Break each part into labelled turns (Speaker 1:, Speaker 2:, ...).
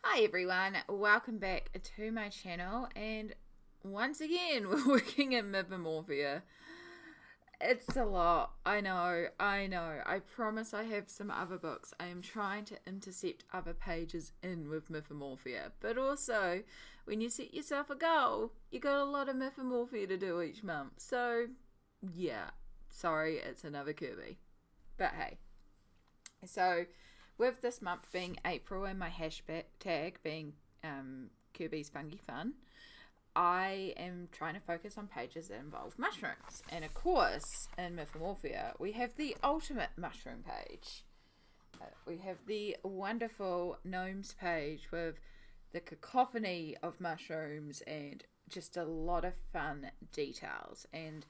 Speaker 1: Hi everyone, welcome back to my channel, and once again we're working in Mythomorphia. It's a lot, I know. I promise I have some other books. I am trying to intercept other pages in with Mythomorphia, but also when you set yourself a goal, you got a lot of Mythomorphia to do each month. So yeah, sorry, it's another Kerby. But hey, so with this month being April and my hashtag being Kerby's Funky Fun, I am trying to focus on pages that involve mushrooms. And of course, in Mythomorphia, we have the ultimate mushroom page. We have the wonderful Gnomes page with the cacophony of mushrooms and just a lot of fun details. And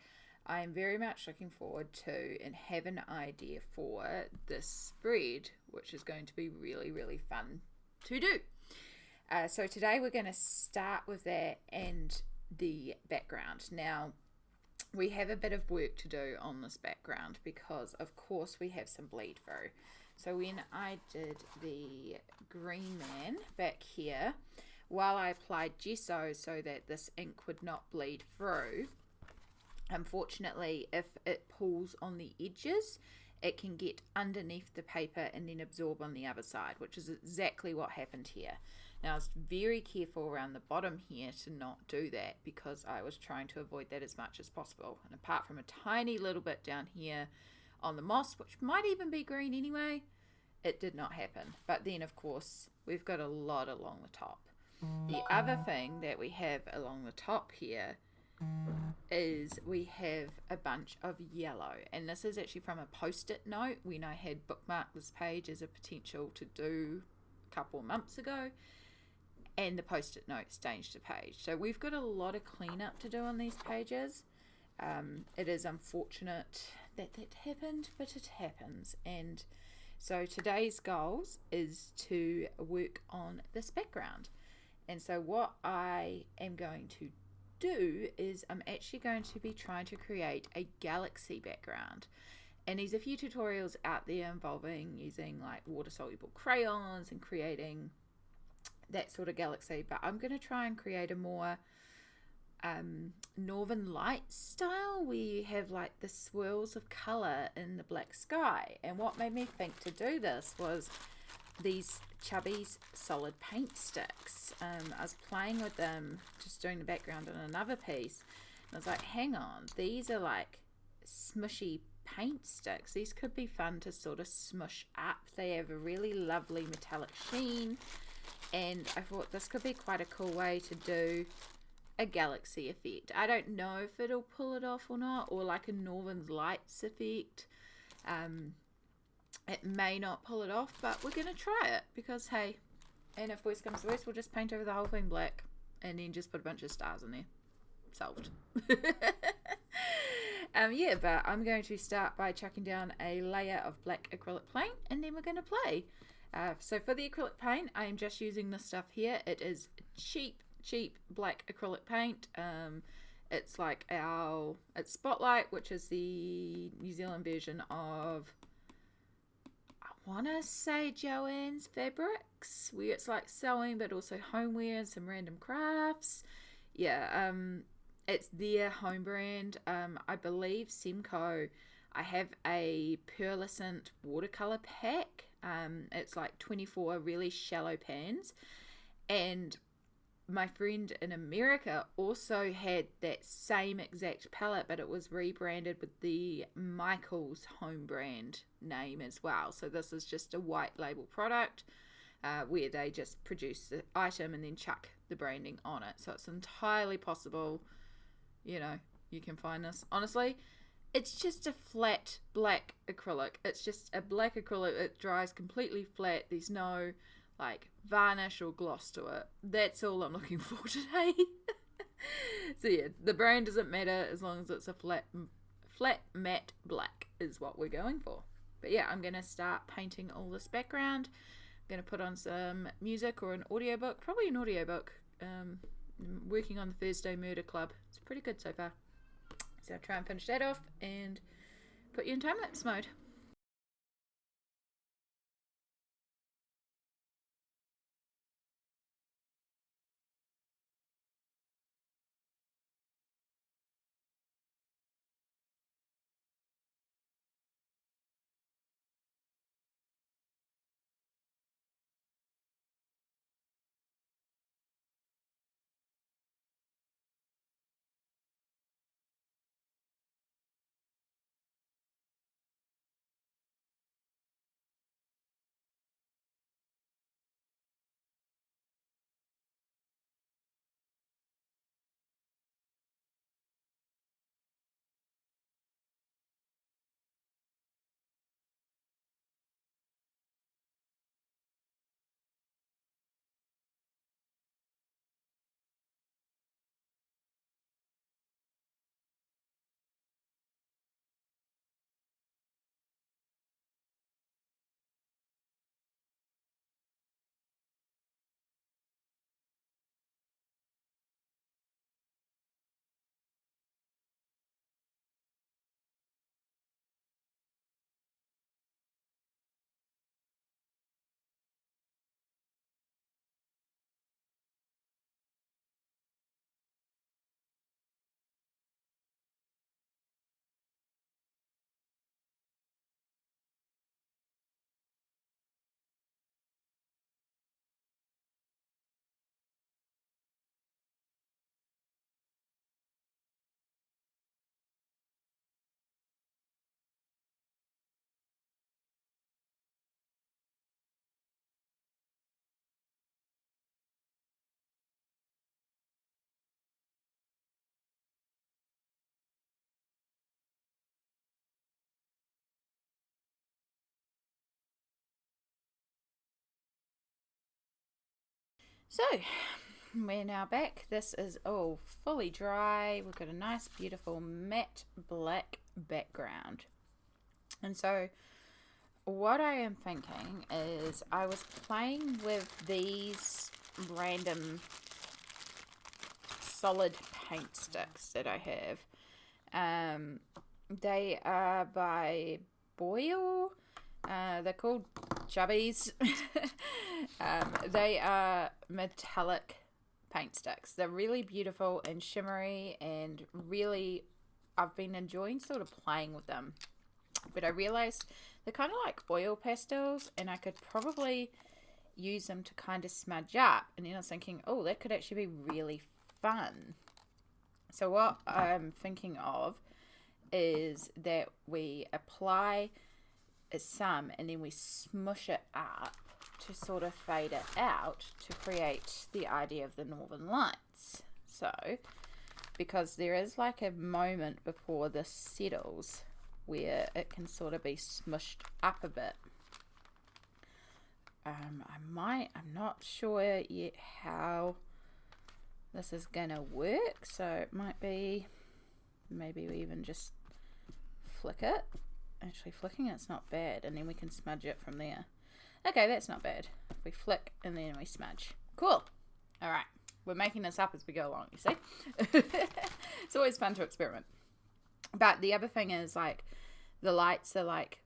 Speaker 1: I am very much looking forward to and have an idea for this spread, which is going to be really, really fun to do. So today we're going to start with that and the background. Now, we have a bit of work to do on this background because, of course, we have some bleed through. So when I did the green man back here, while I applied gesso so that this ink would not bleed through, unfortunately, if it pulls on the edges, it can get underneath the paper and then absorb on the other side, which is exactly what happened here. Now, I was very careful around the bottom here to not do that because I was trying to avoid that as much as possible. And apart from a tiny little bit down here on the moss, which might even be green anyway, it did not happen. But then, of course, we've got a lot along the top. The other thing that we have along the top here is we have a bunch of yellow, and this is actually from a post-it note when I had bookmarked this page as a potential to do a couple of months ago, and the post-it note staged the page. So we've got a lot of cleanup to do on these pages. It is unfortunate that that happened, but it happens. And so today's goals is to work on this background. And so what I am going to do is I'm actually going to be trying to create a galaxy background. And there's a few tutorials out there involving using like water soluble crayons and creating that sort of galaxy, but I'm going to try and create a more northern lights style where you have like the swirls of color in the black sky. And what made me think to do this was these Chubby's solid paint sticks. I was playing with them, just doing the background on another piece, and I was like, hang on, these are like smushy paint sticks. These could be fun to sort of smush up. They have a really lovely metallic sheen, and I thought this could be quite a cool way to do a galaxy effect. I don't know if it'll pull it off or not, or like a Northern Lights effect. It may not pull it off, but we're going to try it because, hey, and if worst comes to worst, we'll just paint over the whole thing black and then just put a bunch of stars in there. Solved. Yeah, but I'm going to start by chucking down a layer of black acrylic paint and then we're going to play. So for the acrylic paint, I am just using this stuff here. It is cheap black acrylic paint. It's like it's Spotlight, which is the New Zealand version of, I want to say, Joanne's Fabrics, where it's like sewing but also homeware and some random crafts. Yeah, it's their home brand. I believe Semco, I have a pearlescent watercolor pack. It's like 24 really shallow pans, and my friend in America also had that same exact palette, but it was rebranded with the Michael's home brand name as well. So this is just a white label product where they just produce the item and then chuck the branding on it. So it's entirely possible, you know, you can find this. Honestly, it's just a flat black acrylic. It's just a black acrylic. It dries completely flat. There's no like varnish or gloss to it. That's all I'm looking for today. So yeah, the brand doesn't matter as long as it's a flat matte black is what we're going for. But yeah, I'm going to start painting all this background. I'm going to put on some music or an audiobook, probably an audiobook. I'm working on the Thursday Murder Club. It's pretty good so far. So I'll try and finish that off and put you in time-lapse mode. So, we're now back. This is all fully dry. We've got a nice, beautiful matte black background. And so, what I am thinking is I was playing with these random solid paint sticks that I have. They are by Boyle. They're called Chubbies. They are metallic paint sticks. They're really beautiful and shimmery, and really I've been enjoying sort of playing with them. But I realized they're kind of like oil pastels, and I could probably use them to kind of smudge up. And then I was thinking, oh, that could actually be really fun. So what I'm thinking of is that we apply some and then we smush it up to sort of fade it out to create the idea of the Northern Lights. So, because there is like a moment before this settles where it can sort of be smushed up a bit. I'm not sure yet how this is gonna work, so it might be, maybe we even just flick it. Actually, flicking it's not bad, and then we can smudge it from there. Okay, that's not bad. We flick and then we smudge. Cool. All right, we're making this up as we go along, you see. It's always fun to experiment. But the other thing is, like, the lights are like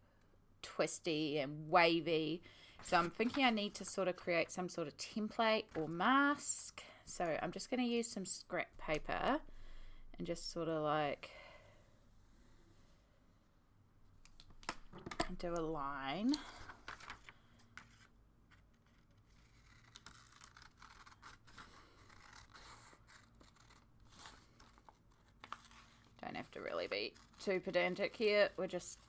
Speaker 1: twisty and wavy, so I'm thinking I need to sort of create some sort of template or mask. So I'm just going to use some scrap paper and just sort of like do a line. Don't have to really be too pedantic here. We're just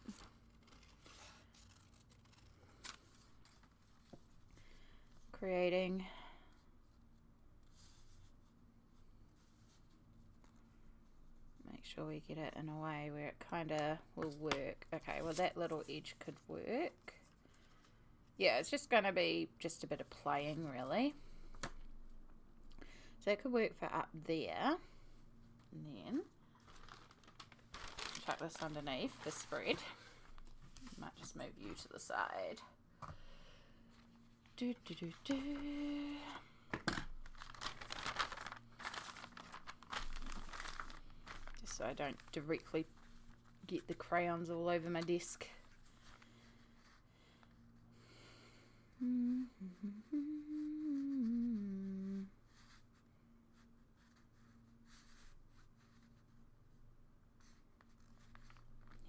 Speaker 1: creating sure we get it in a way where it kind of will work. Okay, well that little edge could work. Yeah, it's just going to be just a bit of playing really. So it could work for up there. And then chuck this underneath the spread. Might just move you to the side. Do, do, do, do. So I don't directly get the crayons all over my desk.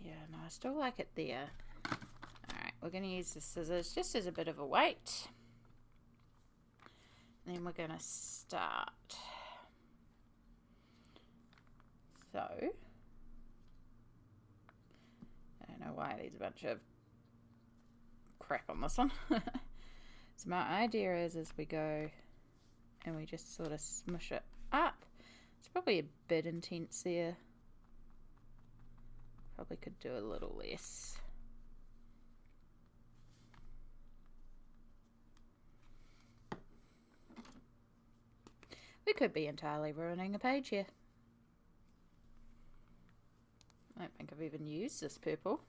Speaker 1: Yeah, no, I still like it there. Alright, we're going to use the scissors just as a bit of a weight. And then we're going to start. So, I don't know why there's a bunch of crap on this one. So my idea is as we go and we just sort of smush it up. It's probably a bit intense there. Probably could do a little less. We could be entirely ruining a page here. I don't think I've even used this purple.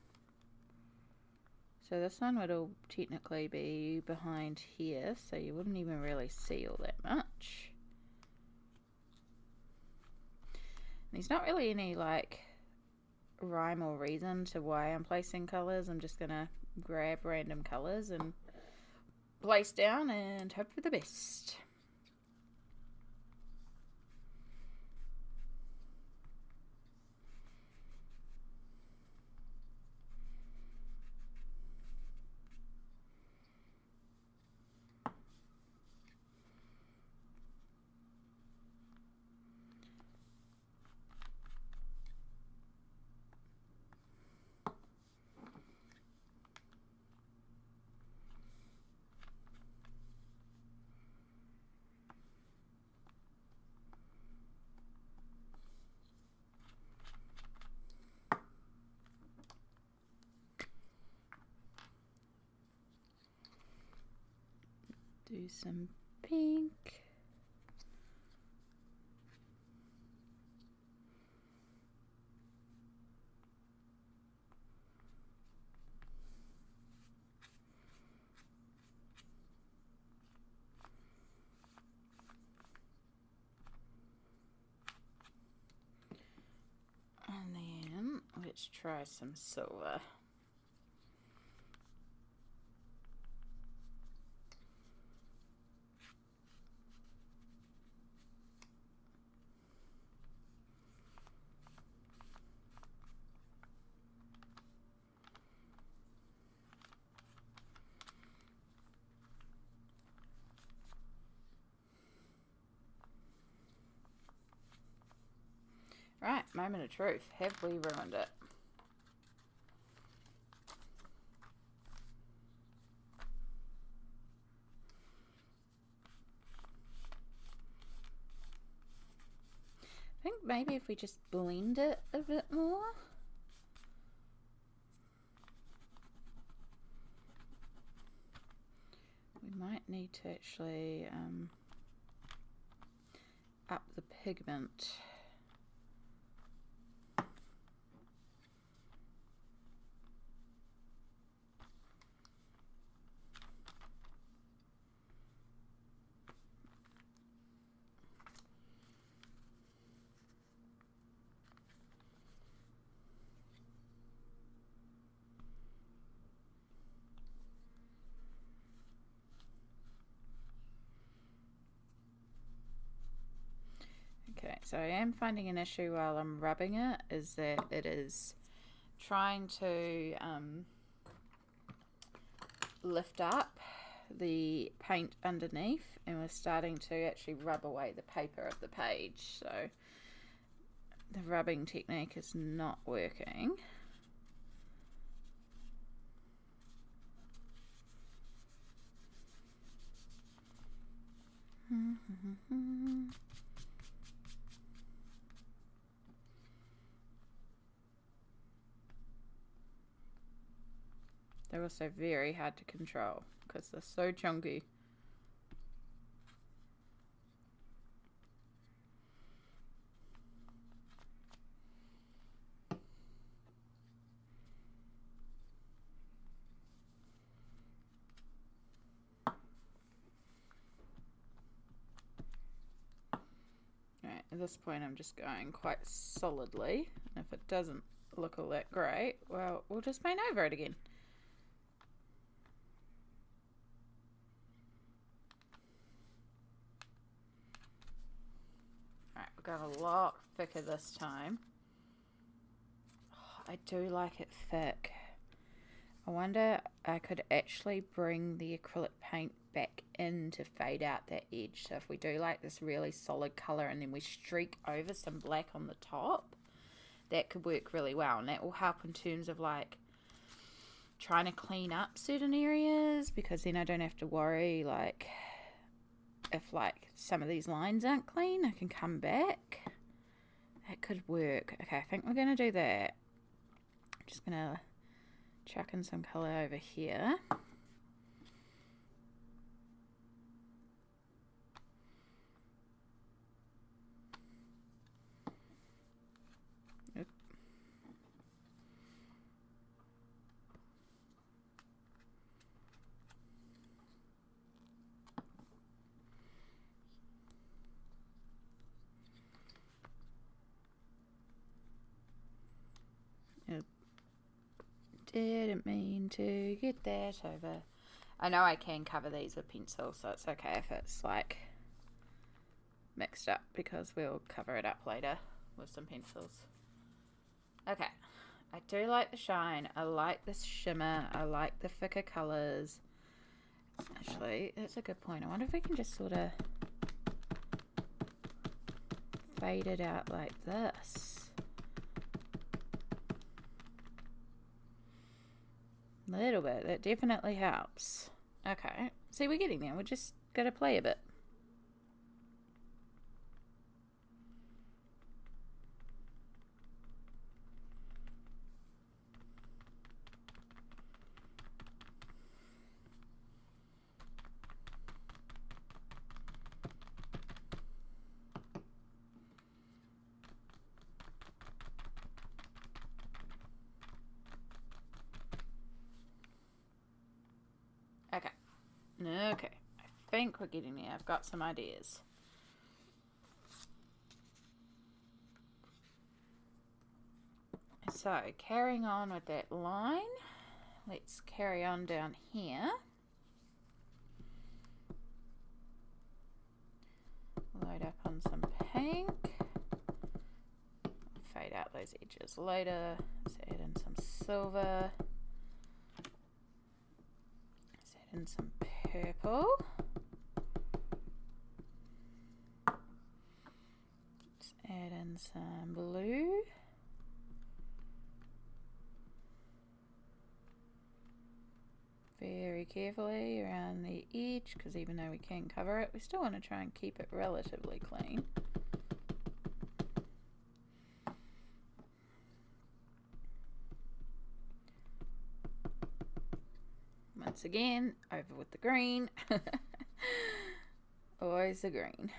Speaker 1: So this one would all technically be behind here, so you wouldn't even really see all that much. There's not really any like rhyme or reason to why I'm placing colours. I'm just gonna grab random colours and place down and hope for the best. Do some pink. Let's try some silver. Right, moment of truth. Have we ruined it? I think maybe if we just blend it a bit more. We might need to actually up the pigment. Okay, so I am finding an issue while I'm rubbing it is that it is trying to lift up the paint underneath, and we're starting to actually rub away the paper of the page, so the rubbing technique is not working. They're also very hard to control because they're so chunky. Right, at this point I'm just going quite solidly, and if it doesn't look all that great, well, we'll just paint over it again. Got a lot thicker this time. Oh, I do like it thick. I wonder I could actually bring the acrylic paint back in to fade out that edge. So if we do like this really solid colour and then we streak over some black on the top, that could work really well, and that will help in terms of like trying to clean up certain areas, because then I don't have to worry like if like some of these lines aren't clean, I can come back. That could work. Okay, I think we're going to do that. I'm just going to chuck in some colour over here. Oop. Didn't mean to get that over. I know I can cover these with pencil, so it's okay if it's like mixed up, because we'll cover it up later with some pencils. Okay, I do like the shine. I like this shimmer. I like the thicker colours. Actually, that's a good point. I wonder if we can just sort of fade it out like this. A little bit. That definitely helps. Okay. See, we're getting there. We just got to play a bit. Okay, I think we're getting there. I've got some ideas. So, carrying on with that line, let's carry on down here. Load up on some pink. Fade out those edges later. Let's add in some silver. Let's add in some purple. Let's add in some blue. Very carefully around the edge, because even though we can cover it, we still want to try and keep it relatively clean. Once again, over with the green. Always the green.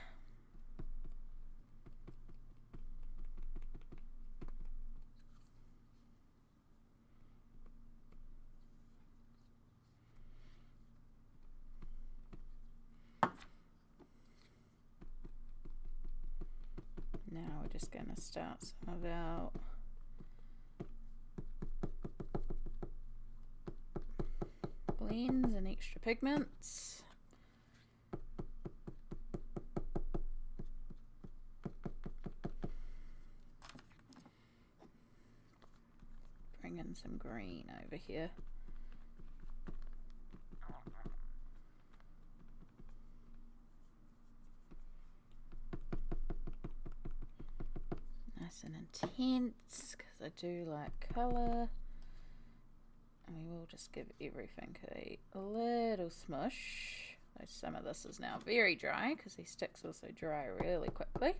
Speaker 1: Now we're just going to start some of our blends and extra pigments. Bring in some green over here. Nice and intense, because I do like colour. And we will just give everything a little smush. Though some of this is now very dry, because these sticks also dry really quickly.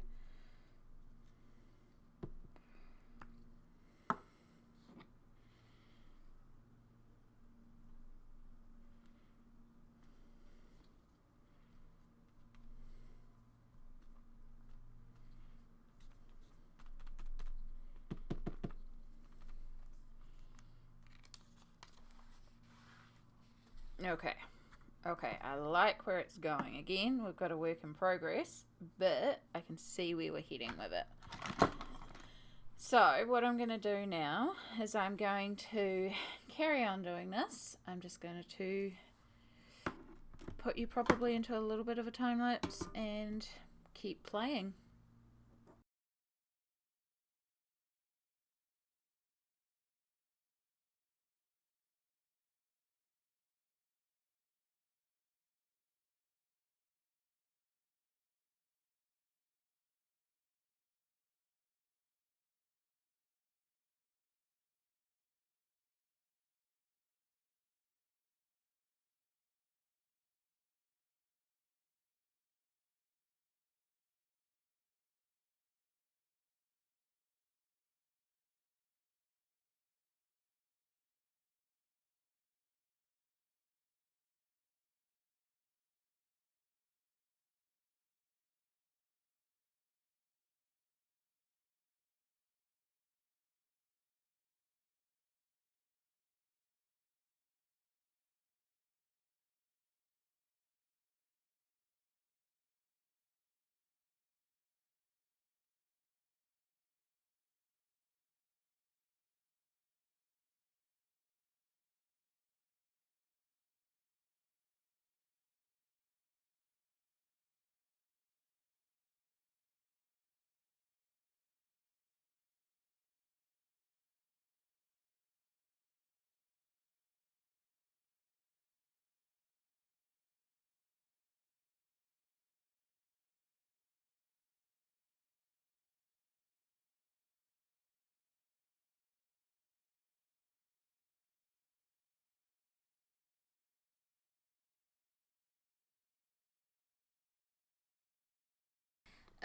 Speaker 1: Okay, I like where it's going. Again, we've got a work in progress, but I can see where we're heading with it. So what I'm going to do now is I'm going to carry on doing this. I'm just going to put you probably into a little bit of a time lapse and keep playing.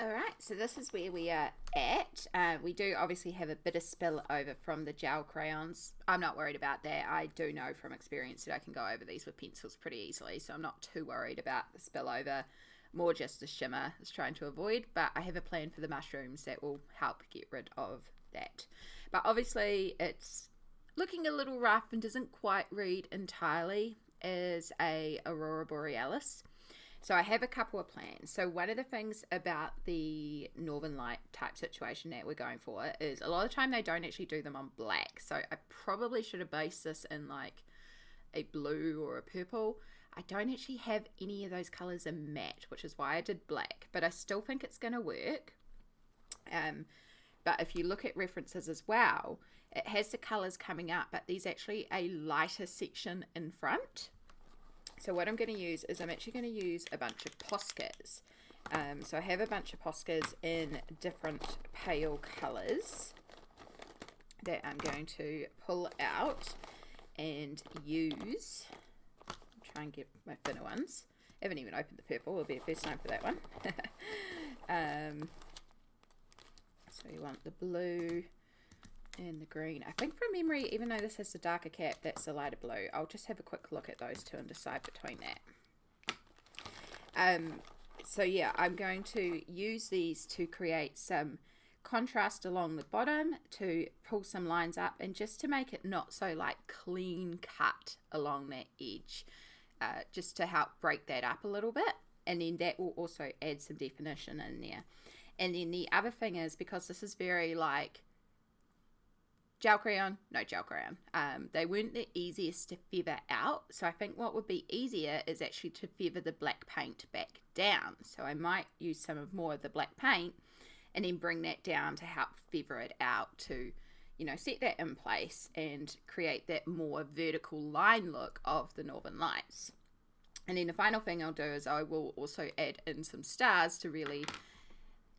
Speaker 1: Alright, so this is where we are at. We do obviously have a bit of spill over from the gel crayons. I'm not worried about that. I do know from experience that I can go over these with pencils pretty easily, so I'm not too worried about the spill over. More just the shimmer is trying to avoid, but I have a plan for the mushrooms that will help get rid of that. But obviously it's looking a little rough and doesn't quite read entirely as a Aurora Borealis. So I have a couple of plans. So one of the things about the Northern Light type situation that we're going for is a lot of the time they don't actually do them on black. So I probably should have based this in like a blue or a purple. I don't actually have any of those colors in matte, which is why I did black, but I still think it's going to work. But if you look at references as well, it has the colors coming up, but there's actually a lighter section in front. So what I'm going to use is I'm actually going to use a bunch of Poscas. So I have a bunch of Poscas in different pale colors that I'm going to pull out and use. I'll try and get my thinner ones. I haven't even opened the purple. It'll be the first time for that one. So you want the blue and the green. I think from memory, even though this has the darker cap, that's the lighter blue. I'll just have a quick look at those two and decide between that. So yeah, I'm going to use these to create some contrast along the bottom, to pull some lines up, and just to make it not so like clean cut along that edge, just to help break that up a little bit. And then that will also add some definition in there. And then the other thing is, because this is very like gel crayon, no gel crayon, they weren't the easiest to feather out. So I think what would be easier is actually to feather the black paint back down. So I might use some of more of the black paint and then bring that down to help feather it out, to, you know, set that in place and create that more vertical line look of the Northern Lights. And then the final thing I'll do is I will also add in some stars to really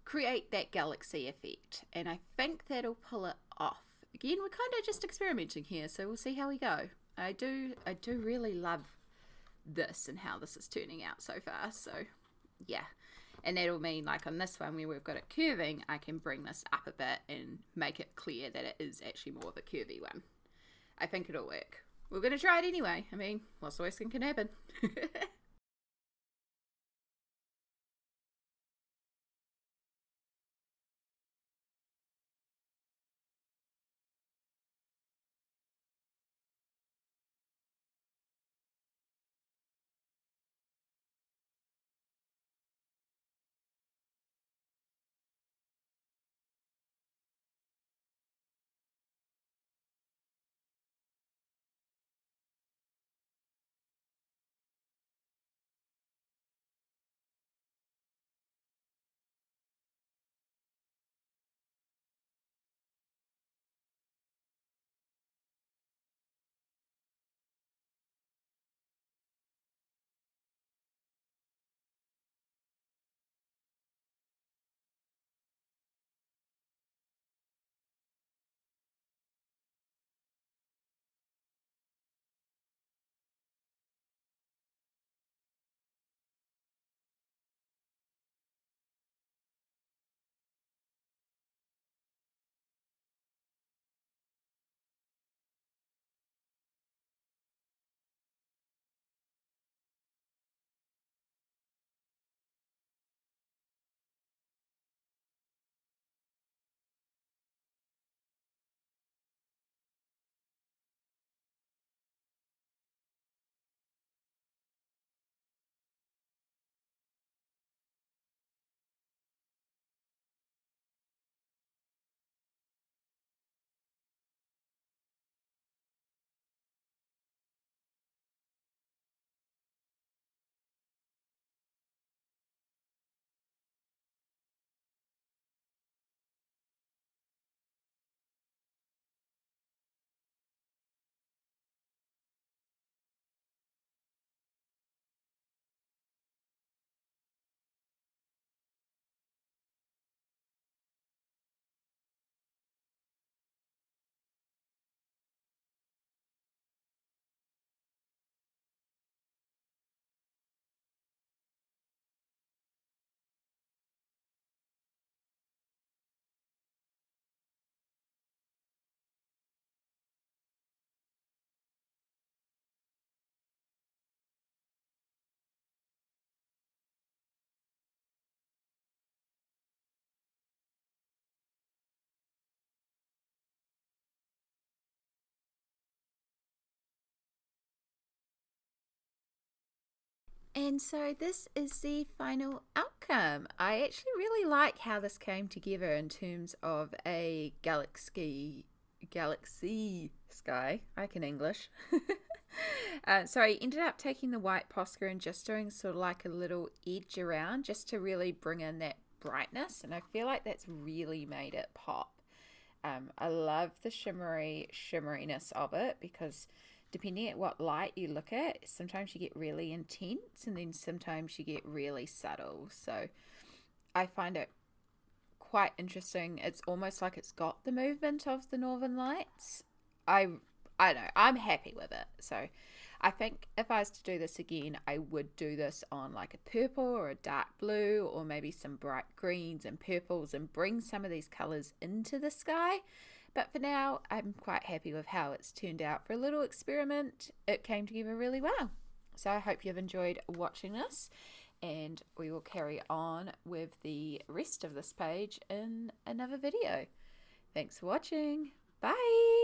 Speaker 1: create that galaxy effect, and I think that'll pull it off. Again, we're kind of just experimenting here, so we'll see how we go. I do really love this and how this is turning out so far, so yeah. And that'll mean, like on this one where we've got it curving, I can bring this up a bit and make it clear that it is actually more of a curvy one. I think it'll work. We're going to try it anyway. I mean, what's the worst thing can happen? And so this is the final outcome. I actually really like how this came together in terms of a galaxy sky. I can English. So I ended up taking the white Posca and just doing sort of like a little edge around just to really bring in that brightness, and I feel like that's really made it pop. I love the shimmeriness of it, because depending at what light you look at, sometimes you get really intense and then sometimes you get really subtle. So I find it quite interesting. It's almost like it's got the movement of the Northern Lights. I know, I'm happy with it. So I think if I was to do this again, I would do this on like a purple or a dark blue, or maybe some bright greens and purples, and bring some of these colours into the sky. But for now, I'm quite happy with how it's turned out. For a little experiment, it came together really well. So I hope you've enjoyed watching this, and we will carry on with the rest of this page in another video. Thanks for watching. Bye!